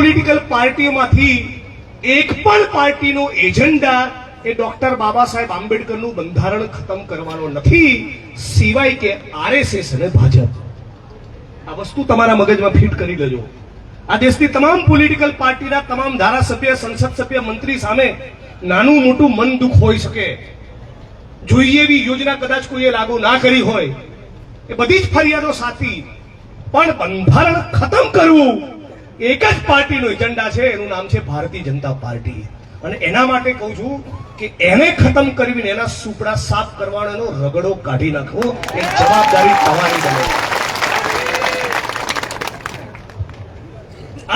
Political પાર્ટીઓમાંથી એક પણ પાર્ટીનો એજન્ડા એ ડોક્ટર બાબા સાહેબ આંબેડકરનું બંધારણ ખતમ કરવાનો નથી, સિવાય કે આરએસએસ અને ભાજપ. આ વસ્તુ તમારા મગજમાં ફિટ કરી લેજો. આ દેશની તમામ પોલિટિકલ પાર્ટીના તમામ ધારાસભ્ય, સંસદ સભ્ય, મંત્રી સામે નાનું મોટું મન દુઃખ હોઈ શકે. જોઈએ એવી યોજના કદાચ કોઈએ લાગુ ના કરી હોય, એ બધી જ ફરિયાદો સાચી, પણ બંધારણ ખતમ કરવું એક જ પાર્ટીનો એજન્ડા છે, એનું નામ છે ભારતીય જનતા પાર્ટી. અને એના માટે કહું છું કે એને ખતમ કરીને એના સુપડા સાફ કરવાનો, એનો રગડો કાઢી નાખવો, એ જવાબદારી તમારી બને.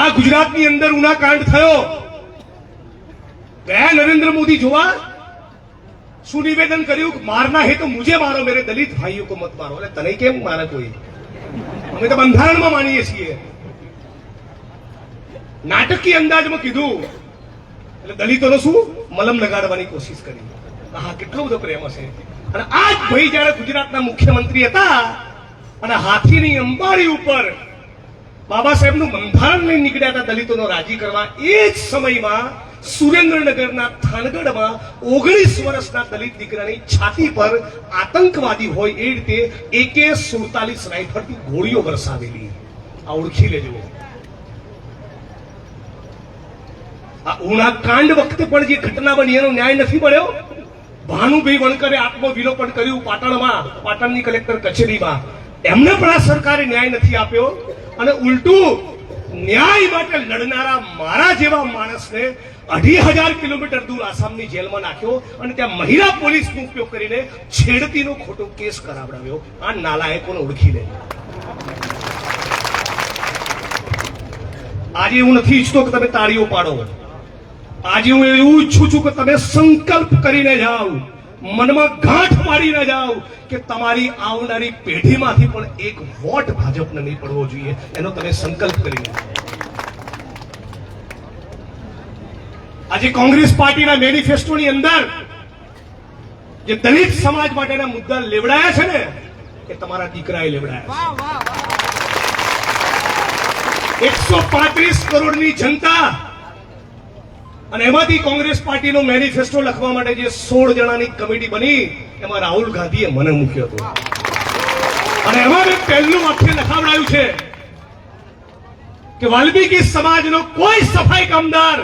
આ ગુજરાતની અંદર ઉનાકાંડ થયો, ગયા નરેન્દ્ર મોદી જોવા શું નિવેદન કર્યું? મારના હે તો મુझे મારો, મેરે દલિત ભાઈઓ કો મત મારો. એટલે તને કેમ મારે કોઈ? અમે તો બંધારણમાં માનીએ છીએ. નાટકીય અંદાજમાં કીધું એટલે દલિતોનો શું મલમ લગાડવાની કોશિશ કરી. હા, કેટલો બધો પ્રેમ હશે. અને આ જ ભાઈ જયારે ગુજરાતના મુખ્યમંત્રી હતા અને હાથીની અંબાડી ઉપર બાબા સાહેબનું બંધારણ લઈને નીકળ્યા હતા દલિતોનો રાજી કરવા, એ જ સમયમાં સુરેન્દ્રનગરના થાનગઢમાં 19 વર્ષના દલિત દીકરાની છાતી પર આતંકવાદી હોય એ રીતે AK-47 રાઇફલથી ગોળીઓ વરસાવેલી. આ ઓળખી લેજો. આ ઉના કાંડ વખતે પણ જે ઘટના બની એનો ન્યાય નથી મળ્યો. ભાનુભાઈ વણકરે આત્મવિલોપન કર્યું પાટણમાં, પાટણની કલેક્ટર કચેરીમાં. એમને પણ આ સરકારે ન્યાય નથી આપ્યો. અને ઉલટું ન્યાય માટે લડનારા મારા જેવા માણસને 2,500 કિલોમીટર દૂર આસામની જેલમાં નાખ્યો અને ત્યાં મહિલા પોલીસનો ઉપયોગ કરીને છેડતીનો ખોટો કેસ કરાવડાવ્યો. આ નાલાયકોને ઓળખી લે. આજે હું નથી ઈચ્છતો કે તમે તાળીઓ પાડો. આજે હું એવું ઈચ્છું છું કે તમે સંકલ્પ કરીને જાઓ, મનમાં ગાંઠ મારીને જાઓ કે તમારી આવનારી પેઢીમાંથી પણ એક વોટ ભાજપને નહીં પડવો જોઈએ. એનો તમે સંકલ્પ કરીને. આજે કોંગ્રેસ પાર્ટીના મેનિફેસ્ટોની અંદર જે દલિત સમાજ માટેના મુદ્દા લેવડાયા છે ને, એ તમારા દીકરાએ લેવડાયા છે. 135 કરોડની જનતા અને એમાંથી કોંગ્રેસ પાર્ટીનો મેનિફેસ્ટો લખવા માટે જે 16 જણાની કમિટી બની, એમાં રાહુલ ગાંધીએ મને મૂક્યો હતો. અને એમાં મેં પહેલું વાક્ય લખાવડાયું છે કે વાલ્મીકી સમાજનો કોઈ સફાઈ કામદાર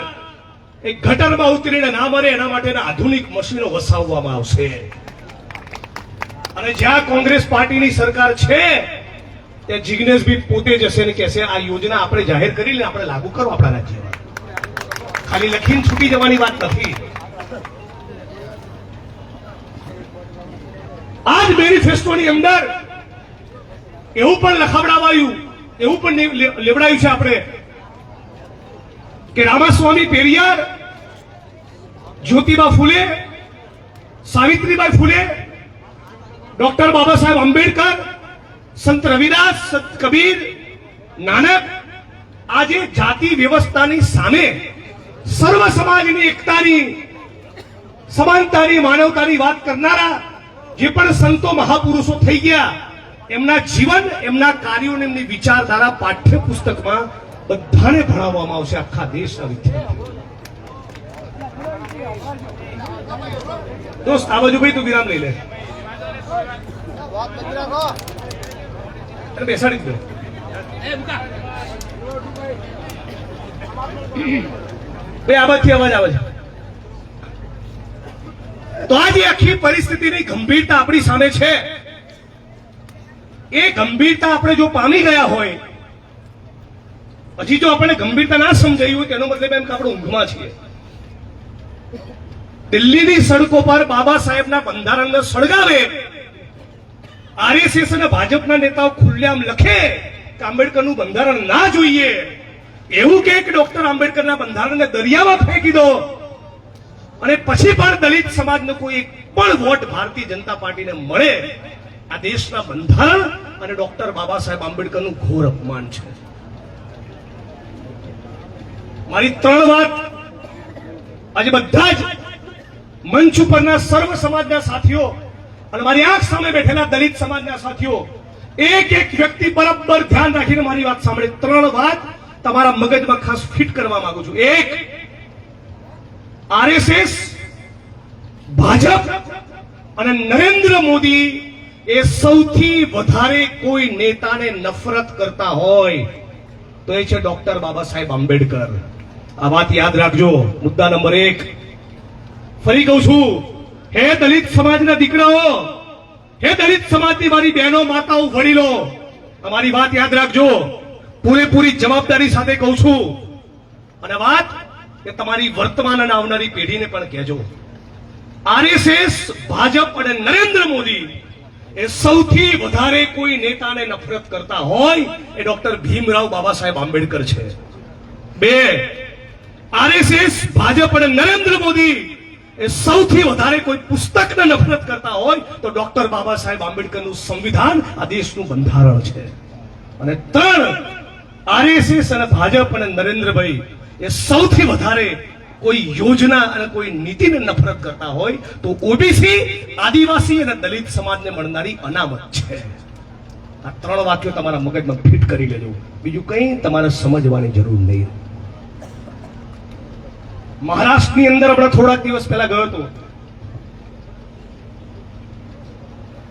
એક ગટરમાં ઉતરીને ના મરે એના માટેના આધુનિક મશીનો વસાવવામાં આવશે. અને જ્યાં કોંગ્રેસ પાર્ટીની સરકાર છે ત્યાં જિગ્નેશભાઈ પોતે જશે ને કહેશે આ યોજના આપણે જાહેર કરી લે, આપણે લાગુ કરો આપણા રાજ્યમાં. ખાલી લખીને છૂટી જવાની વાત નથી. આ જ મેનિફેસ્ટોની અંદર એવું પણ લખાવડાવાયું, એવું પણ લેવડાયું છે આપણે કે રામાસ્વામી પેરિયાર, જ્યોતિબા ફૂલે, સાવિત્રીબાઈ ફૂલે, ડોક્ટર બાબા સાહેબ આંબેડકર, સંત રવિદાસ, સંત કબીર, નાનક, આજે જાતિ વ્યવસ્થાની સામે સર્વ સમાજની એકતાની, સમાનતાની, માનવતાની વાત કરનારા જે પણ સંતો મહાપુરુષો થઈ ગયા, એમના જીવન, એમના કાર્યો, એમની વિચારધારા પાઠ્યપુસ્તકમાં બધાને ભણાવવામાં આવશે, આખા દેશના વિદ્યાર્થીઓ. દોસ્ત આ બાજુ ભાઈ તું વિરામ લઈ લે, બેસાડી દો. ભાઈ આ બાજુથી અવાજ આવે છે. તો આ જે આખી પરિસ્થિતિની ગંભીરતા આપણી સામે છે, એ ગંભીરતા આપણે જો પામી ગયા હોય, પછી જો આપણે ગંભીરતા ના સમજાઈ હોય, તેનો મતલબ એમ કે આપણે ઊંઘમાં છીએ. દિલ્હીની સડકો પર બાબા સાહેબના બંધારણને સળગાવે, આરએસએસ અને ભાજપના નેતાઓ ખુલ્લેઆમ લખે કે આંબેડકરનું બંધારણ ના જોઈએ, એવું કે ડોક્ટર આંબેડકરના બંધારણને દરિયામાં ફેંકી દો, અને પછી પણ દલિત સમાજનો કોઈ એક પણ વોટ ભારતીય જનતા પાર્ટીને મળે, આ દેશના બંધારણ અને ડોક્ટર બાબા સાહેબ આંબેડકરનું ઘોર અપમાન છે. મારી 3 વાત આજે બધા જ મંચ ઉપરના સર્વ સમાજના સાથીઓ અને મારી આંખ સામે બેઠેલા દલિત સમાજના સાથીઓ એક એક વ્યક્તિ બરાબર ધ્યાન રાખીને મારી વાત સાંભળે. 3 વાત તમારા મગજમાં ખાસ ફિટ કરવા માંગુ છું. એક, આરએસએસ, ભાજપ અને નરેન્દ્ર મોદી એ સૌથી વધારે કોઈ નેતાને નફરત કરતા હોય તો એ છે ડોક્ટર બાબા સાહેબ આંબેડકર. આ વાત યાદ રાખજો. મુદ્દા નંબર 1. ફરી કહું છું, હે દલિત સમાજના દીકરાઓ, હે દલિત સમાજની મારી બહેનો, માતાઓ, વડીલો, અમારી વાત યાદ રાખજો. પૂરેપૂરી જવાબદારી સાથે કહું છું. અને વાત એ તમારી વર્તમાન અને આવનારી પેઢીને પણ કહેજો. આરએસએસ, ભાજપ અને નરેન્દ્ર મોદી એ સૌથી વધારે કોઈ નેતાને નફરત કરતા હોય એ ડોક્ટર ભીમરાવ બાબા સાહેબ આંબેડકર છે. 2, આરએસએસ, ભાજપ અને નરેન્દ્ર મોદી એ સૌથી વધારે કોઈ પુસ્તકને નફરત કરતા હોય તો ડોક્ટર બાબા સાહેબ આંબેડકરનું સંવિધાન આ દેશનું બંધારણ છે. અને 3, આરએસએસ અને ભાજપ અને નરેન્દ્રભાઈ એ સૌથી વધારે કોઈ યોજના અને કોઈ નીતિને નફરત કરતા હોય તો ઓબીસી, આદિવાસી અને દલિત સમાજને મળનારી અનામત છે. આ 3 વાક્યો તમારા મગજમાં ફિટ કરી લેજો. બીજું કંઈ તમારે સમજવાની જરૂર નહીં. મહારાષ્ટ્રની અંદર આપણે થોડાક દિવસ પહેલા ગયો હતો.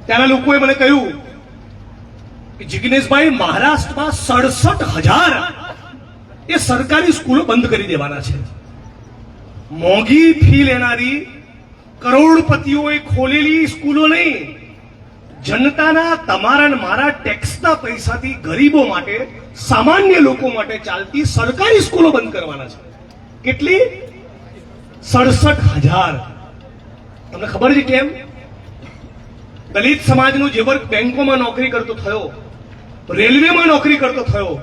ત્યાંના લોકોએ મને કહ્યું કે જિગ્નેશભાઈ, મહારાષ્ટ્રમાં 67,000 એ સરકારી સ્કૂલો બંધ કરી દેવાના છે. મોંઘી ફી લેનારી કરોડપતિઓએ ખોલેલી સ્કૂલો નહીં, જનતાના, તમારા અને મારા ટેક્સના પૈસાથી ગરીબો માટે, સામાન્ય લોકો માટે ચાલતી સરકારી સ્કૂલો બંધ કરવાના છે. કેટલી? 67,000. તમને ખબર છે કેમ? દલિત સમાજનો જે વર્ગ બેંકોમાં નોકરી કરતો થયો, રેલવેમાં નોકરી કરતો થયો,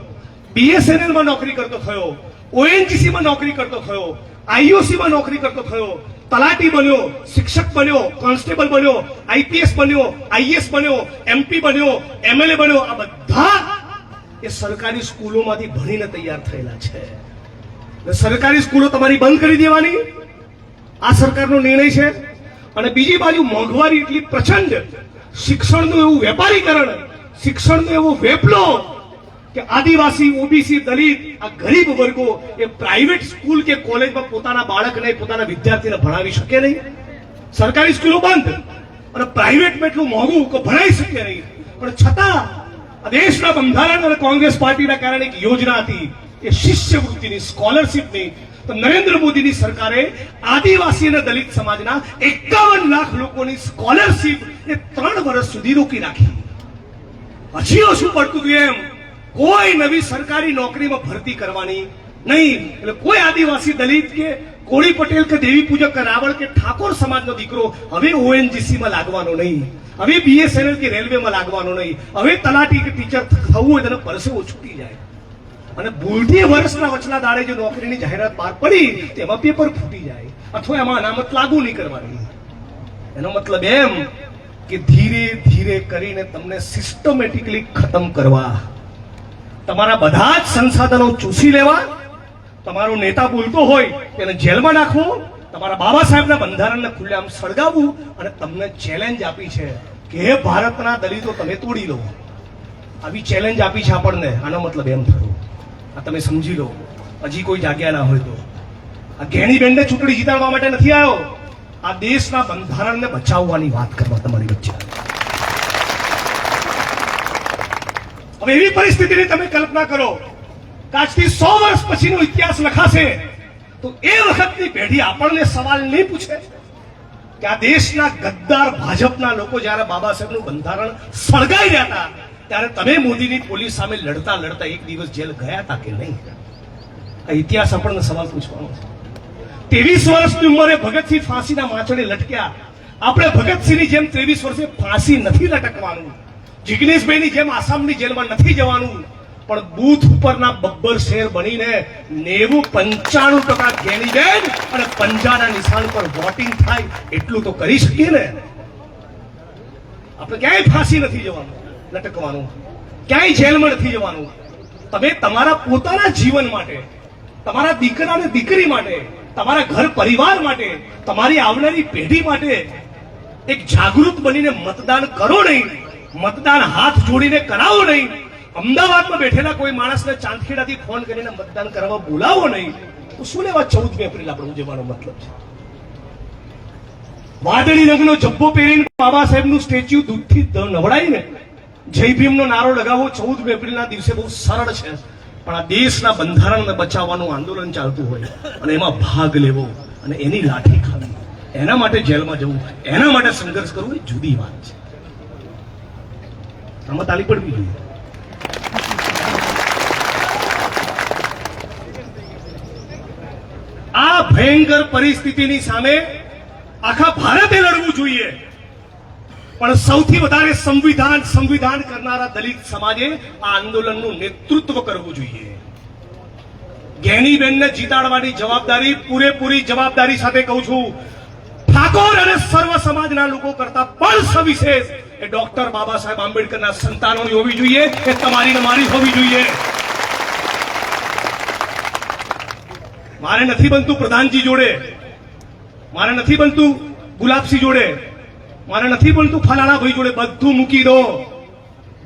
બીએસએનએલમાં નોકરી કરતો થયો, ઓએનજીસીમાં નોકરી કરતો થયો, આઈઓસીમાં નોકરી કરતો થયો, તલાટી બન્યો, શિક્ષક બન્યો, કોન્સ્ટેબલ બન્યો, આઈપીએસ બન્યો, આઈએસ બન્યો, એમપી બન્યો, એમએલએ બન્યો, આ બધા એ સરકારી સ્કૂલોમાંથી ભણીને તૈયાર થયેલા છે. સરકારી સ્કૂલો તમારી બંધ કરી દેવાની આ સરકારનો નિર્ણય છે. અને બીજી બાજુ મોંઘવારી એટલી પ્રચંડ, શિક્ષણનું એવું વેપારીકરણ, શિક્ષણનો એવો વેપલો કે આદિવાસી, ઓબીસી, દલિત, આ ગરીબ વર્ગો એ પ્રાઇવેટ સ્કૂલ કે કોલેજમાં પોતાના બાળકને, પોતાના વિદ્યાર્થીને ભણાવી શકે નહીં. સરકારી સ્કૂલો બંધ અને પ્રાઇવેટમાં એટલું મોંઘું કે ભણાવી શકે નહીં. પણ છતાં આ દેશના બંધારણ અને કોંગ્રેસ પાર્ટીના કારણે એક યોજના હતી, એ શિષ્યવૃત્તિની, સ્કોલરશીપની. તો નરેન્દ્ર મોદીની સરકારે આદિવાસી અને દલિત સમાજના 51 લાખ લોકોની સ્કોલરશીપ એ 3 વર્ષ સુધી રોકી રાખી. હજી શું પડતું હતું એમ, કોઈ નવી સરકારી નોકરીમાં ભરતી કરવાની નહીં. એટલે કોઈ આદિવાસી, દલિત કે કોળી પટેલ કે દેવી પૂજક કે રાવળ કે ઠાકોર સમાજનો દીકરો હવે ઓએનજીસીમાં લાગવાનો નહીં, હવે બીએસએનએલ કે રેલવેમાં લાગવાનો નહીં, હવે તલાટી કે ટીચર થવું હોય તેને પરસેવો છૂટી જાય. અને ભૂલથી વર્ષના વચલા દાડે જો નોકરીની જાહેરાત બહાર પડી તેમાં પેપર ફૂટી જાય અથવા એમાં અનામત લાગુ નહીં કરવાની. એનો મતલબ એમ કે ધીરે ધીરે કરીને તમને સિસ્ટમેટિકલી ખતમ કરવા, તમારા બધા જ સંસાધનો ચૂસી લેવા, તમારો નેતા બોલતો હોય તેને જેલમાં નાખવો, તમારા બાબા સાહેબના બંધારણને ખુલ્લેઆમ સળગાવવું અને તમને ચેલેન્જ આપી છે કે હે ભારતના દલિતો, તમે તોડી લો. આવી ચેલેન્જ આપી છે આપણને. આનો મતલબ એમ થયો, આ તમે સમજી લો. હજી કોઈ જાગ્યા ના હોય તો આ ઘેણીબેનને ચૂંટણી જીતાડવા માટે નથી આવ્યો, આ દેશના બંધારણને બચાવવાની વાત કરવા તમારી વચ્ચે. હવે એવી પરિસ્થિતિની તમે કલ્પના કરો કે આજથી 100 વર્ષ પછીનો ઇતિહાસ લખાશે તો એ વખતની પેઢી આપણને સવાલ નહીં પૂછે કે આ દેશના ગદ્દાર ભાજપના લોકો જ્યારે બાબા સાહેબનું બંધારણ સળગાઈ રહ્યા હતા ત્યારે તમે મોદીની પોલીસ સામે લડતા લડતા એક દિવસ જેલ ગયા હતા કે નહીં? આ ઇતિહાસ આપણને સવાલ પૂછવાનો છે. 23 વર્ષની ઉંમરે ભગતસિંહ ફાંસીના માચડે લટક્યા. આપણે ભગતસિંહની જેમ 23 વર્ષે ફાંસી નથી લટકવાનું, જિગ્નેશભાઈની જેમ આસામની જેલમાં નથી જવાનું, પણ બૂથ ઉપરના બબ્બર શેર બનીને 90-95% ઘેણીબેન અને પંજાના નિશાન પર વોટિંગ થાય એટલું તો કરી શકીએ ને. આપણે ક્યાંય ફાંસી નથી જવાનું, લટકવાનું, ક્યાંય જેલમાં નથી જવાનું. તમે તમારા પોતાના જીવન માટે, તમારા દીકરા અને દીકરી માટે, તમારા ઘર પરિવાર માટે, તમારી આવનારી પેઢી માટે એક જાગૃત બનીને મતદાન કરો નહીં, મતદાન હાથ જોડીને કરાવો નહીં. અમદાવાદમાં બેઠેલા કોઈ માણસને ચાંદખેડાથી ફોન કરીને મતદાન કરવા બોલાવો નહીં તો શું લેવા 14મી એપ્રિલ આપણે ઉજવવાનો મતલબ છે? વાદળી રંગનો જબ્બો પહેરીને બાબા સાહેબનું સ્ટેચ્યુ દૂધથી નવડાવીને જય ભીમનો નારો લગાવવો 14મી એપ્રિલના દિવસે બહુ સરળ છે, પણ આ દેશના બંધારણને બચાવવાનું આંદોલન ચાલતું હોય અને એમાં ભાગ લેવો અને એની લાઠી ખાવી, એના માટે જેલમાં જવું, એના માટે સંઘર્ષ કરવો એ જુદી વાત છે. આમાં તાલી પડવી જોઈએ. આ ભયંકર પરિસ્થિતિની સામે આખા ભારતે લડવું જોઈએ, પણ સૌથી વધારે સંવિધાન કરનારા દલિત સમાજે આ આંદોલનનું નેતૃત્વ કરવું જોઈએ. જ્ઞાનીબેનને જીતાડવાની જવાબદારી પૂરેપૂરી જવાબદારી સાથે કહું છું, ઠાકોર અને સર્વ સમાજના લોકો કરતા પણ સવિશેષ એ ડોક્ટર બાબા સાહેબ આંબેડકરના સંતાનોની હોવી જોઈએ, એ તમારી ને મારી હોવી જોઈએ. મારે નથી બનતું પ્રધાનજી જોડે, મારે નથી બનતું ગુલાબસિંહ જોડે, મારે નથી બનતું ફલાણાભાઈ જોડે, બધું મૂકી દો.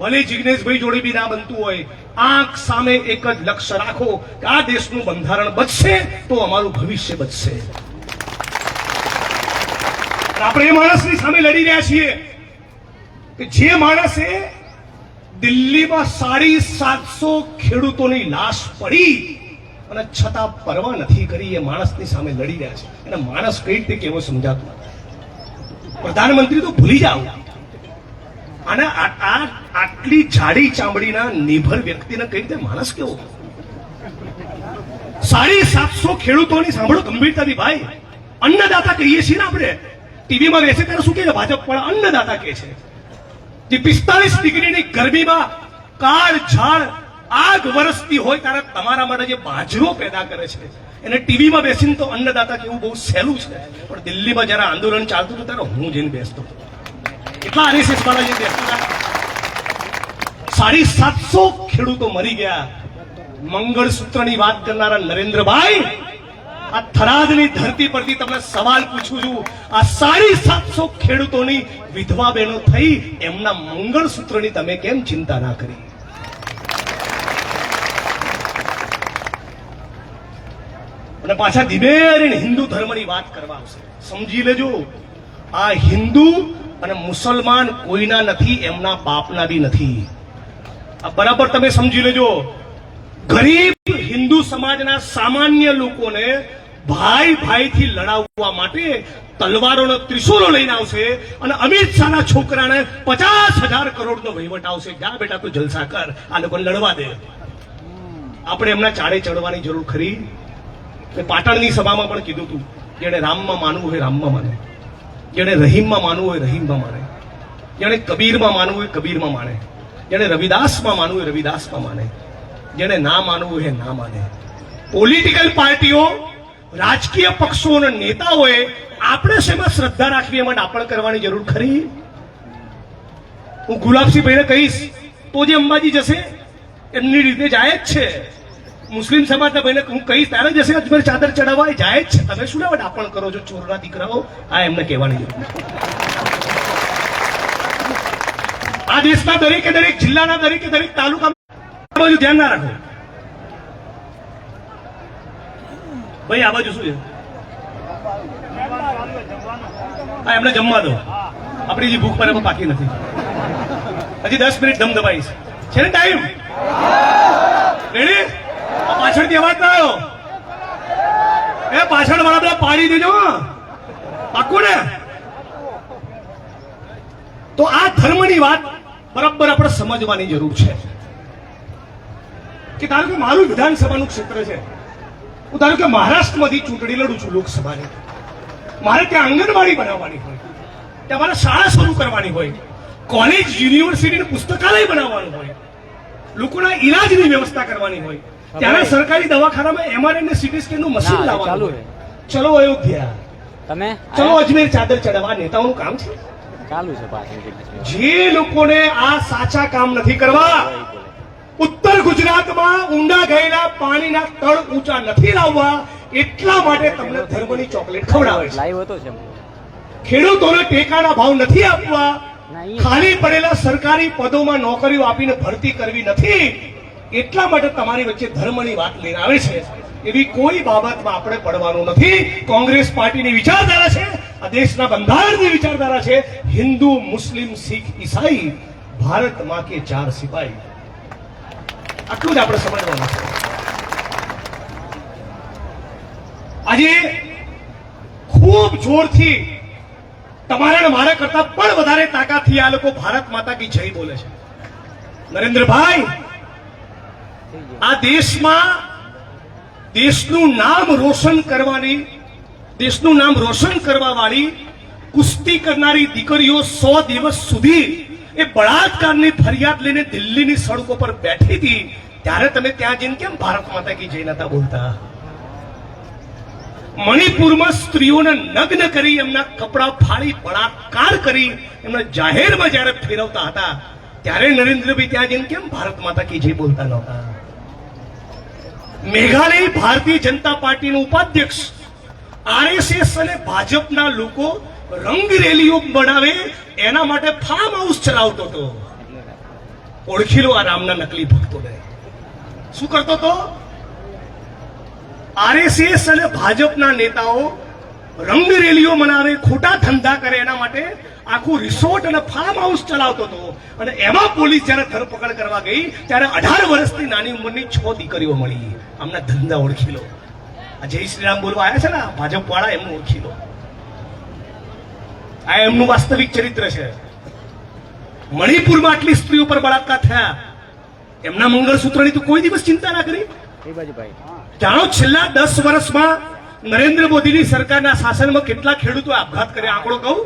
ભલે જિગ્નેશભાઈ જોડે બી ના બનતું હોય, આંખ સામે એક જ લક્ષ્ય રાખો કે આ દેશનું બંધારણ બચશે તો અમારું ભવિષ્ય બચશે. આપણે એ માણસની સામે લડી રહ્યા છીએ કે જે માણસે દિલ્હીમાં 750 ખેડૂતોની લાશ પડી અને છતાં પરવા નથી કરી, એ માણસની સામે લડી રહ્યા છે. અને માણસ કઈ રીતે કેવો સમજાતું? પ્રધાનમંત્રી તો ભૂલી જાઓ, અને આટલી જાડી ચામડીના નિભર વ્યક્તિને કઈ રીતે માણસ કેવો? 750 ખેડૂતોની સાંભળો ગંભીરતાથી ભાઈ, અન્નદાતા કહીએ છીએ ને આપણે, ટીવીમાં બેસે ત્યારે શું કહે છે ભાજપ? પણ અન્નદાતા કહે છે. જે 45 ડિગ્રીની ગરમીમાં કાળ ઝાડ આગ વરસતી હોય ત્યારે તમારા માટે જે બાજરો પેદા કરે છે એને ટીવીમાં બેસીને તો અન્નદાતા કેવું બહુ સહેલું છે, પણ દિલ્હીમાં જયારે આંદોલન ચાલતું હતું ત્યારે હું જઈને બેસતો હતો. કેટલા આરએસએસ વાળા જઈને બેસતા હતા? 750 ખેડૂતો મરી ગયા. મંગળસૂત્રની વાત કરનારા નરેન્દ્રભાઈ, આ થરાદની ધરતી પરથી તમને સવાલ પૂછું છું, આ 750 ખેડૂતોની વિધવા બહેનો થઈ, એમના મંગળસૂત્રની તમે કેમ ચિંતા ના કરી? અને પાછા ધીમે હિન્દુ ધર્મની વાત કરવા આવશે. સમજી લેજો, આ હિન્દુ અને મુસલમાન કોઈના નથી, એમના બાપના બી નથી. આ બરાબર તમે સમજી લેજો. ગરીબ હિન્દુ સમાજના સામાન્ય લોકોને ભાઈ ભાઈથી લડાવવા માટે તલવારોનો ત્રિશૂલો લઈને આવશે અને અમિત શાહના છોકરાને 50,000 કરોડનો વહીવટ આવશે. જા બેટા તું જલસા કર, આ લોકોને લડવા દે. આપણે એમના ચાડે ચડવાની જરૂર ખરી? પાટણની સભામાં પણ કીધું હતું, જેને રામમાં માનવું હોય રામમાં માને, જેને રહીમમાં માનવું હોય રહીમમાં માને, જેને કબીરમાં માનવું હોય કબીરમાં માને, જેને રવિદાસમાં માનવું હોય રવિદાસમાં માને, જેને ના માનવું હોય ના માને. પોલિટિકલ પાર્ટીઓ, રાજકીય પક્ષો અને નેતાઓએ આપણે શેમાં શ્રદ્ધા રાખવી એમાં ડાપણ કરવાની જરૂર ખરી? હું ગુલાબસિંહ ભાઈને કહીશ તો જે અંબાજી જશે એમની રીતે જાય જ છે. મુસ્લિમ સમાજના ભાઈને હું કહીશ ત્યારે જશે અજમેર ચાદર ચડાવવા એ જાય જ છે. તમે શું લેવા ડાપણ કરો છો ચોરના દીકરાઓ? આ એમને કહેવાની જરૂર. આ દેશના દરેકે દરેક જિલ્લાના દરેકે દરેક તાલુકા બાજુ ધ્યાન ના રાખો. ભાઈ આ બાજુ શું છે? હા, એમને જમવા દો. આપણી જે ભૂખ પર એમાં બાકી નથી. હજી 10 મિનિટ દમ દબાઈશ. છે ને ટાઈમ? રેડી? પાછળથી અવાજ ના આવ્યો. એ પાછળ વાળા બધા પાડી દેજો, પાક્કું ને? તો આ ધર્મની વાત બરાબર આપણે સમજવાની જરૂર છે કે ધારો કે મારું વિધાનસભાનું ક્ષેત્ર છે, હું ધારો કે મહારાષ્ટ્રમાંથી ચૂંટણી લડું છું લોકસભાની, મારે ત્યાં આંગણવાડી બનાવવાની હોય, ત્યાં મારે શાળા શરૂ કરવાની હોય, કોલેજ યુનિવર્સિટી પુસ્તકાલય બનાવવાનું હોય, લોકોના ઈલાજની વ્યવસ્થા કરવાની હોય, ત્યાંના સરકારી દવાખાનામાં એમઆરઆઈ ને સીટી સ્કેન નું મશીન લાવવાનું. ચલો અયોધ્યા, તમે ચલો અજમેર ચાદર ચડાવવા નેતાઓનું કામ છે. ચાલુ છે જે લોકોને આ સાચા કામ નથી કરવા, ઉત્તર ગુજરાતમાં ઊંડા ગયેલા પાણીના તળ ઊંચા નથી લાવવા, એટલા માટે તમને ધર્મની ચોકલેટ ખવડાવે છે. ખેડૂતોને ટેકાના ભાવ નથી આપવા, ખાલી પડેલા સરકારી પદોમાં નોકરીઓ આપીને ભરતી કરવી નથી, એટલા માટે તમારી વચ્ચે ધર્મની વાત લઈને આવે છે. એવી કોઈ બાબતમાં આપણે પડવાનું નથી. કોંગ્રેસ પાર્ટીની વિચારધારા છે, આ દેશના બંધારણની વિચારધારા છે, હિન્દુ, મુસ્લિમ, શીખ, ઈસાઈ, ભારત માં કે ચાર સિપાહી. આટલું જ આપણે સમજવાનું છે. આજે ખૂબ જોરથી તમારા ને મારા કરતા પણ વધારે તાકાતથી આ લોકો ભારત માતા કી જય બોલે છે. નરેન્દ્રભાઈ, આ દેશમાં દેશનું નામ રોશન કરવા વાળી કુસ્તી કરનારી દીકરીઓ 100 દિવસ સુધી એ બળાત્કારની ફરિયાદ લઈને દિલ્હીની સડકો પર બેઠી હતી, ત્યારે તમે ત્યાં જઈને કેમ ભારત માતા કી જય નતા બોલતા? મણિપુરમાં સ્ત્રીઓને નગ્ન કરી એમના કપડા ફાડી બળાત્કાર કરી એમને જાહેરમાં જ્યારે ફેરવતા હતા, ત્યારે નરેન્દ્રભાઈ ત્યાં જઈને કેમ ભારત માતા કી જય બોલતા નહોતા? મેઘાલય ભારતીય જનતા પાર્ટીનો ઉપાધ્યક્ષ આરએસએસ અને ભાજપના લોકો રંગરેલીઓ બનાવે એના માટે ફાર્મ હાઉસ ચલાવતો હતો. ઓળખી લો આ રામના નકલી ભક્તોને. શું કરતો હતો? આરએસએસ અને ભાજપના નેતાઓ રંગરેલીઓ મનાવે, ખોટા ધંધા કરે, એના માટે આખું રિસોર્ટ અને ફાર્મ હાઉસ ચલાવતો હતો. અને એમાં પોલીસ જયારે ધરપકડ કરવા ગઈ ત્યારે 18 વર્ષની નાની ઉંમરની 6 દીકરીઓ મળી. આમના ધંધા ઓળખી લો. આ જય શ્રી રામ બોલવા આવ્યા છે ને ભાજપ વાળા, એમનું ઓળખી લો. આ એમનું વાસ્તવિક ચરિત્ર છે. મણિપુરમાં આટલી સ્ત્રીઓ પર બળાત્કાર થયા, એમના મંગળસૂત્રની તો કોઈ દિવસ ચિંતા ના કરી. જાણો છેલ્લા 10 વર્ષમાં નરેન્દ્ર મોદીની સરકારના શાસનમાં કેટલા ખેડૂતોએ આપઘાત કર્યા? આંકડો કહું,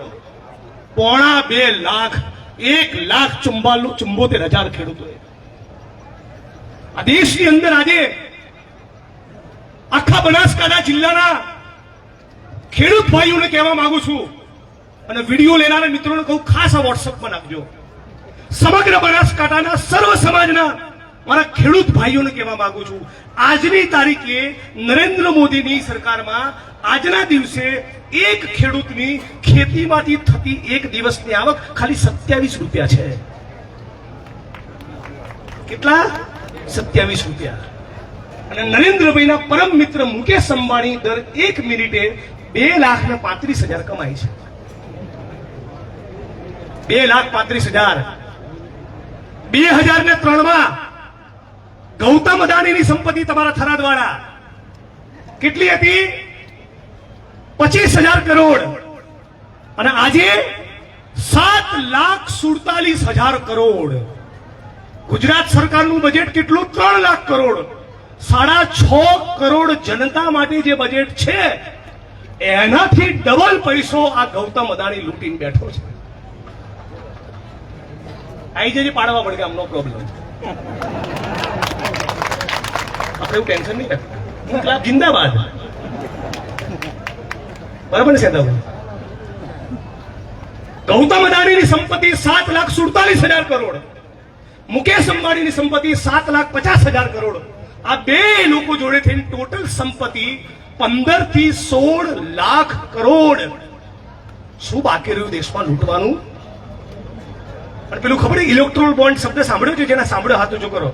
2.5 લાખ, 1,74,000 ખેડૂતોએ. આ દેશની અંદર આજે આખા બનાસકાંઠા જિલ્લાના ખેડૂત ભાઈઓને કહેવા માંગુ છું, અને વિડીયો લેનારા મિત્રોને કહું, ખાસ આ વોટ્સઅપમાં નાખજો. સમગ્ર બનાસકાંઠાના સર્વ સમાજના મારા ખેડૂત ભાઈઓને કહેવા માંગુ છું, આજની તારીખે નરેન્દ્ર મોદીની સરકારમાં આજના દિવસે એક ખેડૂતની ખેતીમાંથી થતી એક દિવસની આવક ખાલી 27 રૂપિયા છે. કેટલા? 27 રૂપિયા. અને નરેન્દ્રભાઈના પરમ મિત્ર મુકેશ અંબાણી દર 1 મિનિટે 2,35,000 કમાય છે. 2,35,000. 2003માં ગૌતમ અદાણીની સંપત્તિ તમારા થરાદવાળા કેટલી હતી? 25,000 કરોડ. અને આજે 7,47,000 કરોડ. ગુજરાત સરકારનું બજેટ કેટલું? 3 લાખ કરોડ. 6.5 કરોડ જનતા માટે જે બજેટ છે એનાથી ડબલ પૈસો આ ગૌતમ અદાણી લૂંટીને બેઠો છે. આઈ જજે પાડવા પડે, આમ નો પ્રોબ્લેમ. આપણે એવું ટેન્શન નહીં રાખવું. જિંદાબાદ. બરાબર ને સેતા? ગૌતમ અદાણીની સંપત્તિ 7,47,000 કરોડ. મુકેશ અંબાણીની સંપત્તિ 7,50,000 કરોડ. આ બે લોકો જોડે થઈને ટોટલ સંપત્તિ 15 થી 16 લાખ કરોડ. શું બાકી રહ્યું દેશમાં લૂંટવાનું? અને પેલું ખબર, ઇલેક્ટ્રોલ બોન્ડ શબ્દ સાંભળ્યો છે? જેના સાંભળ્યો હાથ ઊંચો કરો.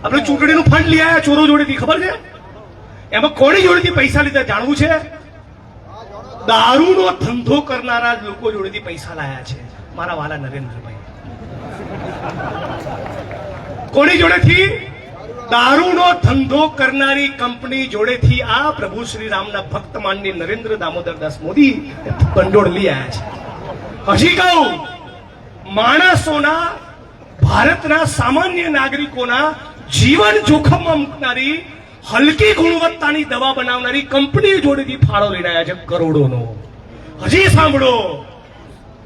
આપણે ચૂંટણીનું ફંડ લઈ આવ્યા ચોરો જોડેથી, ખબર છે? એમાં કોની જોડેથી પૈસા લીધા જાણવું છે? દારૂનો ધંધો કરનારા લોકો જોડેથી પૈસા લાયા છે મારા વાલા નરેન્દ્રભાઈ. કોની જોડેથી? દારૂનો ધંધો કરનારી કંપની જોડેથી આ પ્રભુ શ્રી રામના ભક્ત માનની નરેન્દ્ર દામોદરદાસ મોદી ભંડોળ લઈ આવ્યા છે. હજી કહું, માણસોના, ભારતના સામાન્ય નાગરિકોના જીવન જોખમમાં મૂકનારી, હલકી ગુણવત્તાની દવા બનાવનારી કંપની જોડેથી ફાળો લઈને આવ્યા છે કરોડોનો. હજી સાંભળો,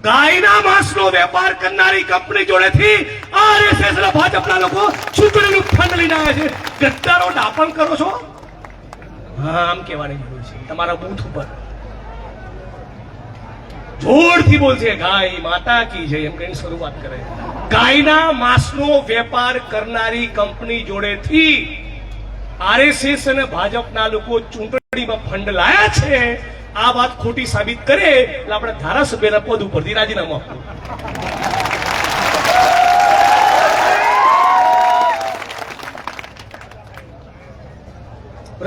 ગાયના માંસનો વેપાર કરનારી કંપની જોડેથી આરએસએસ ના ભાજપના લોકો ચૂંટણીનું ફંડ લઈને આવ્યા છે. ગદ્દારો ડાપણ કરો છો? હા, આમ કહેવાની જરૂર છે. તમારા બૂથ ઉપર જોરથી બોલશે, ગાય માતા કી જય એમ કહીને શરૂઆત કરે. ગાયના માંસનો વેપાર કરનારી કંપની જોડેથી આરએસએસ અને ભાજપના લોકો ચૂંટણીમાં ફંડ લાયા છે. આ વાત ખોટી સાબિત કરે એટલે આપણે ધારાસભ્યના પદ ઉપરથી રાજીનામું આપવું.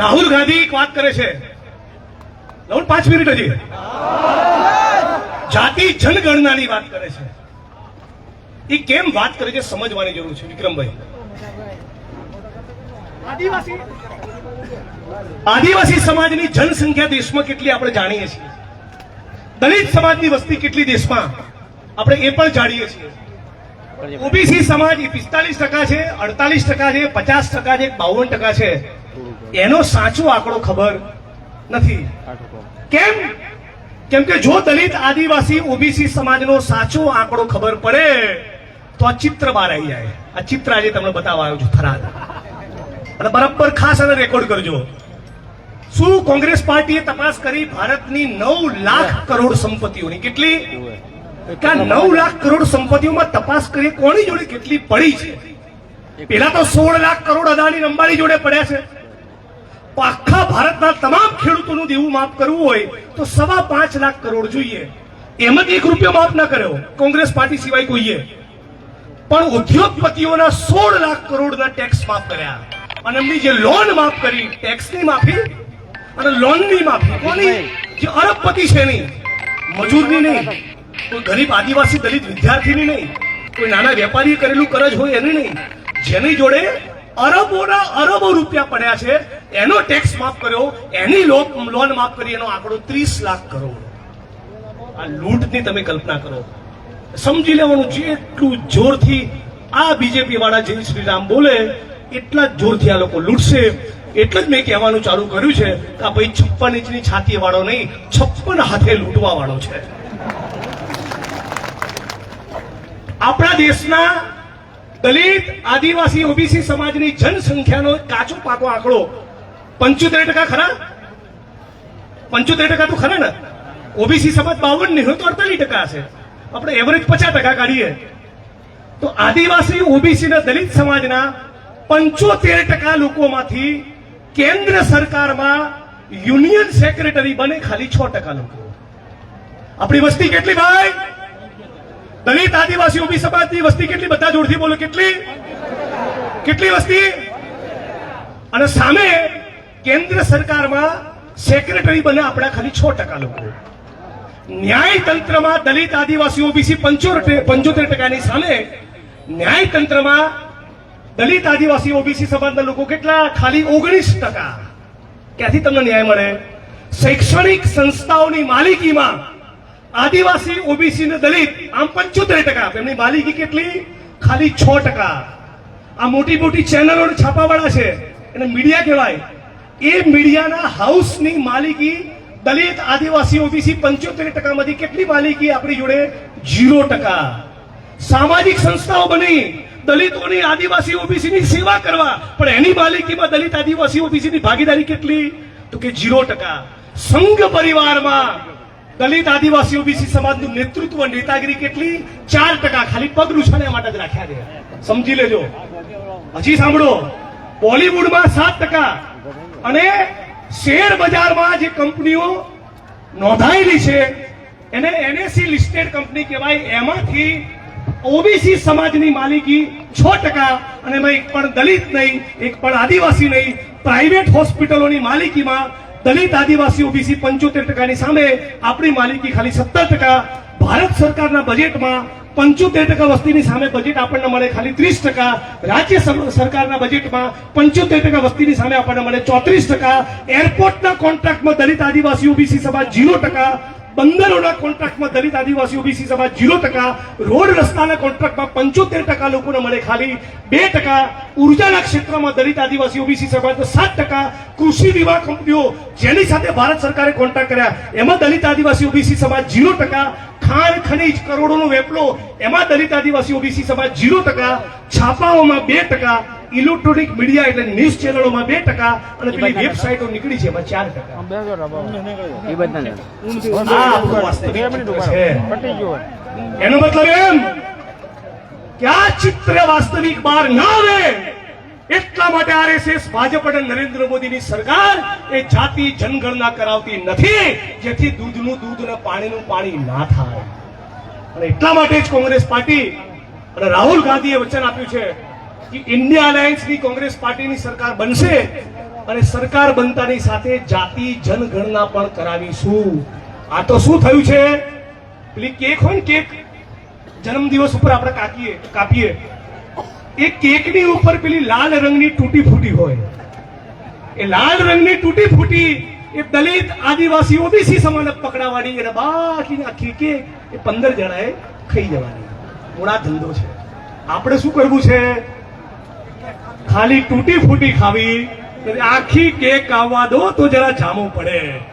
રાહુલ ગાંધી એક વાત કરે છે, 5 મિનિટ હજી, જાતિ જનગણનાની વાત કરે છે. એ કેમ વાત કરે છે સમજવાની જરૂર છે વિક્રમભાઈ. આદિવાસી સમાજની જનસંખ્યા દેશમાં કેટલી આપણે જાણીએ છીએ. દલિત સમાજની વસ્તી કેટલી દેશમાં આપણે એ પણ જાણીએ છીએ. ઓબીસી સમાજ 45% છે, 48% છે, 50% છે, 52% છે. એનો સાચો આંકડો ખબર નથી. કેમ? કેમ કે જો દલિત આદિવાસી ઓબીસી સમાજનો સાચો આંકડો ખબર પડે તો આ ચિત્ર બહાર આવી જાય. આ ચિત્ર આજે તમને બતાવવા આવ્યો છું થરાદ, અને બરાબર ખાસ અને રેકોર્ડ કરજો. શું કોંગ્રેસ પાર્ટીએ તપાસ કરી ભારતની 9 લાખ કરોડ સંપત્તિઓની? કેટલી? 9 લાખ કરોડ સંપત્તિઓમાં તપાસ કરી કોની જોડે કેટલી પડી છે? પેલા તો 16 લાખ કરોડ અદાણી અંબાણી જોડે પડ્યા છે. આખા ભારતના તમામ ખેડૂતોનું દેવું માફ કરવું હોય તો 5.25 લાખ કરોડ જોઈએ. એમાંથી 1 રૂપિયો માફ ના કર્યો કોંગ્રેસ પાર્ટી સિવાય કોઈએ. પણ ઉદ્યોગપતિઓના 16 લાખ કરોડના ટેક્સ માફ કર્યા, અને એમની જે લોન માફ કરી, ટેક્સની માફી અને લોનની માફી. કોની? જે અરબપતિ છે એની, મજૂરની નહીં, કોઈ ગરીબ આદિવાસી દલિત વિદ્યાર્થીની નહીં, કોઈ નાના વેપારીએ કરેલું કરજ હોય એની નહીં. જેની જોડે અરબોના અરબો રૂપિયા પડ્યા છે એનો ટેક્સ માફ કર્યો, એની લોન માફ કરી. એનો આંકડો 30 લાખ કરોડ. આ લૂંટની તમે કલ્પના કરો. સમજી લેવાનું, જેટલું જોરથી આ બીજેપી વાળા જય શ્રી રામ બોલે એટલા જ જોરથી આ લોકો લૂંટશે. એટલે જ મેં કહેવાનું ચાલુ કર્યું છે કે આ ભાઈ 56 ઇંચની છાતી વાળો નહીં, 56 હાથે લૂંટવા વાળો છે. આપણા દેશના દલિત આદિવાસી ઓબીસી સમાજની જનસંખ્યાનો કાચો પાકો આંકડો 75% ખરા? 75% તો ખરા ને? ઓબીસી સમાજ 52 નહીં તો 48% હશે. આપણે એવરેજ 50% કાઢીએ તો આદિવાસી ઓબીસી ના દલિત સમાજના 75% લોકોમાંથી કેન્દ્ર સરકારમાં યુનિયન સેક્રેટરી બને ખાલી 6% લોકો. આપણી વસ્તી કેટલી ભાઈ? દલિત આદિવાસી ઓબીસી સમાજની વસ્તી કેટલી? બધા જોડથી બોલો, કેટલી? કેટલી વસ્તી? અને સામે કેન્દ્ર સરકારમાં સેક્રેટરી બને આપણા ખાલી 6% લોકો. ન્યાયતંત્રમાં દલિત આદિવાસી ઓબીસી 75%ની સામે ન્યાયતંત્રમાં દલિત આદિવાસી ઓબીસી સમાજના લોકો કેટલા? ખાલી 19%. ક્યાંથી તમને ન્યાય મળે? શૈક્ષણિક સંસ્થાઓની માલિકીમાં આદિવાસી ઓબીસી ને દલિત આમ 75%, એમની માલિકી કેટલી? ખાલી 6%. આ મોટી મોટી ચેનલો છાપાવાળા છે એને મીડિયા કહેવાય. એ મીડિયાના હાઉસની માલિકી દલિત આદિવાસી ઓબીસી 75% માંથી કેટલી માલિકી આપણી જોડે? 0%. સામાજિક સંસ્થાઓ બની દલિતોની આદિવાસી ઓબીસીની સેવા કરવા, પણ એની માલિકીમાં દલિત આદિવાસી ઓબીસીની ભાગીદારી કેટલી? તો કે 0%. સંઘ પરિવારમાં દલિત આદિવાસી ઓબીસી સમાજનું નેતૃત્વ, નેતાગીરી કેટલી? 4%. ખાલી પગ રૂછાણ્યા માટે જ રાખ્યા છે. સમજી લેજો. હજી સાંભળો, બોલિવૂડમાં 7%. અને શેર બજારમાં જે કંપનીઓ નોંધાયેલી છે એને એનએસસી લિસ્ટેડ કંપની કહેવાય. એમાંથી ઓબીસી સમાજની માલિકી 6%, અને એમાં એક પણ દલિત નહીં, એક પણ આદિવાસી નહીં. પ્રાઇવેટ હોસ્પિટલોની માલિકીમાં દલિત આદિવાસી ઓબીસી 75%ની સામે આપણી માલિકી ખાલી 17%. ભારત સરકારના બજેટમાં 75% વસ્તીની સામે બજેટ આપણને મળે ખાલી 30%. રાજ્ય સરકારના બજેટમાં 75% વસ્તીની સામે આપણને મળે 34%. એરપોર્ટના કોન્ટ્રાક્ટમાં દલિત આદિવાસી ઓબીસી સમાજ 0%. બંદરોના કોન્ટ્રાક્ટમાં દલિત આદિવાસી ઓબીસી સમાજ 0%. રોડ રસ્તાના કોન્ટ્રાક્ટમાં 75% લોકોને મળે ખાલી 2%. ઉર્જાના ક્ષેત્રમાં દલિત આદિવાસી ઓબીસી સમાજનો 7%. કૃષિ વીમા કંપનીઓ જેની સાથે ભારત સરકારે કોન્ટ્રાક્ટ કર્યા એમાં દલિત આદિવાસી ઓબીસી સમાજ 0%. ખાણ ખનીજ કરોડોનો વેપલો એમાં દલિત આદિવાસી ઓબીસી સમાજ 0%. છાપાઓમાં 2%. ઇલેક્ટ્રોનિક મીડિયા એટલે ન્યૂઝ ચેનલોમાં 2%. અને પેલી વેબસાઇટો નીકળી છે એમાં 4%. એનો મતલબ એમ કે આ ચિત્ર વાસ્તવિક બહાર ના આવે એટલા માટે આરએસએસ ભાજપ અને નરેન્દ્ર મોદીની સરકાર એ જાતિ જનગણના કરાવતી નથી, જેથી દૂધનું દૂધ અને પાણીનું પાણી ના થાય. અને એટલા માટે જ કોંગ્રેસ પાર્ટી અને રાહુલ ગાંધીએ વચન આપ્યું છે કે ઇન્ડિયા અલાયન્સની કોંગ્રેસ પાર્ટીની સરકાર બનશે અને સરકાર બનતાની સાથે જાતિ જનગણના પણ કરાવીશું. આ તો શું થયું છે, પેલી કેક હોય ને, કેક જન્મદિવસ ઉપર આપણે કાપીએ, એ કેકની ઉપર પેલી લાલ રંગની તૂટી ફૂટી હોય. એ લાલ રંગની તૂટી ફૂટી એ દલિત, આદિવાસી, ઓબીસી સમાન પકડાવાની અને બાકીની આખી કેક એ 15 જણાએ ખાઈ જવાની. મોડા ધંધો છે. આપણે શું કરવું છે, ખાલી તૂટી ફૂટી ખાવી, આખી કેક આવવા દો તો જરા જામું પડે.